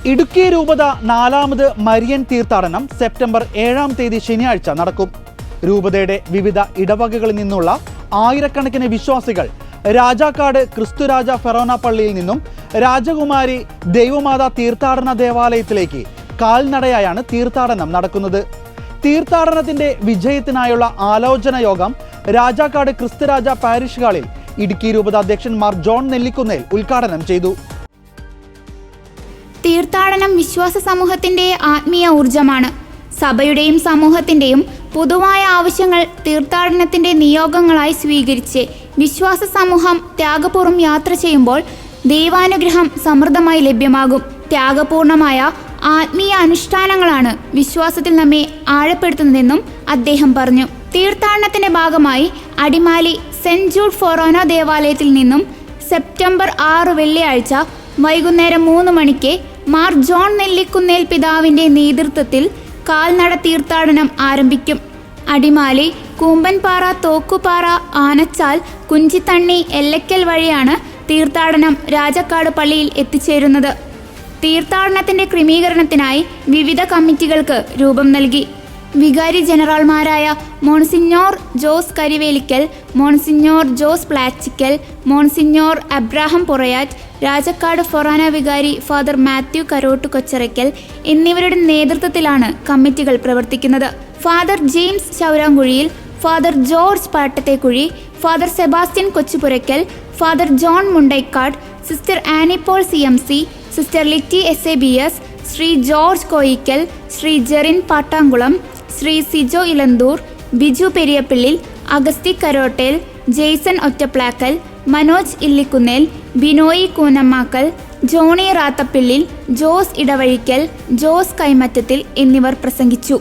ഇടുക്കി രൂപത 4ാമത് മരിയൻ തീർത്ഥാടനം സെപ്റ്റംബർ 7-ാം തീയതി ശനിയാഴ്ച നടക്കും. രൂപതയുടെ വിവിധ ഇടവകകളിൽ നിന്നുള്ള ആയിരക്കണക്കിന് വിശ്വാസികൾ രാജാക്കാട് ക്രിസ്തുരാജ ഫെറോന പള്ളിയിൽ നിന്നും രാജകുമാരി ദൈവമാതാ തീർത്ഥാടന ദേവാലയത്തിലേക്ക് കാൽനടയായാണ് തീർത്ഥാടനം നടക്കുന്നത്. തീർത്ഥാടനത്തിന്റെ വിജയത്തിനായുള്ള ആലോചന യോഗം രാജാക്കാട് ക്രിസ്തുരാജ പാരിഷ് ഹാളിൽ ഇടുക്കി രൂപത അധ്യക്ഷൻ മാർ ജോൺ നെല്ലിക്കുന്നേൽ ഉദ്ഘാടനം ചെയ്തു. തീർത്ഥാടനം വിശ്വാസ സമൂഹത്തിന്റെ ആത്മീയ ഊർജമാണ്. സഭയുടെയും സമൂഹത്തിന്റെയും പൊതുവായ ആവശ്യങ്ങൾ തീർത്ഥാടനത്തിന്റെ നിയോഗങ്ങളായി സ്വീകരിച്ച് വിശ്വാസ സമൂഹം ത്യാഗപൂർവ്വം യാത്ര ചെയ്യുമ്പോൾ ദൈവാനുഗ്രഹം സമൃദ്ധമായി ലഭ്യമാകും. ത്യാഗപൂർണമായ ആത്മീയ അനുഷ്ഠാനങ്ങളാണ് വിശ്വാസത്തിൽ നമ്മെ ആഴപ്പെടുത്തുന്നതെന്നും അദ്ദേഹം പറഞ്ഞു. തീർത്ഥാടനത്തിന്റെ ഭാഗമായി അടിമാലി സെന്റ് ജൂഡ് ഫൊറോന ദേവാലയത്തിൽ നിന്നും സെപ്റ്റംബർ 6 വെള്ളിയാഴ്ച വൈകുന്നേരം 3 മണിക്ക് മാർ ജോൺ നെല്ലിക്കുന്നേൽ പിതാവിന്റെ നേതൃത്വത്തിൽ കാൽനട തീർത്ഥാടനം ആരംഭിക്കും. അടിമാലി, കൂമ്പൻപാറ, തോക്കുപാറ, ആനച്ചാൽ, കുഞ്ചിത്തണ്ണി, എല്ലക്കൽ വഴിയാണ് തീർത്ഥാടനം രാജാക്കാട് പള്ളിയിൽ എത്തിച്ചേരുന്നത്. തീർത്ഥാടനത്തിന്റെ ക്രമീകരണത്തിനായി വിവിധ കമ്മിറ്റികൾക്ക് രൂപം നൽകി. വികാരി ജനറൽമാരായ monsignor Jose Karivelikkal, monsignor Jose Plachickal, monsignor Abraham Porayath, Rajakkad forane വികാരി ഫാദർ മാത്യു കരോട്ടു കൊച്ചറയ്ക്കൽ എന്നിവരുടെ നേതൃത്വത്തിലാണ് കമ്മിറ്റികൾ പ്രവർത്തിക്കുന്നത്. Father James Chowrankuzhiyil, father George Pattathekuzhy, father Sebastian Kochupurackal, father John Mundaikkad, sister Anniepaul CMC, sister Litty SABS, Shri George Koickal, Shri Jerin Pattankulam, Shri Sijo Elanthoor, Biju Periyappillil, Augusthy Karottel, Jaison Ottaplackal, Manoj Illikkunnel, Binoy Koonammackal, Johny Rathappillil, Jose Edavazhickal, Jose Kaimattathil എന്നിവർ പ്രസംഗിച്ചു.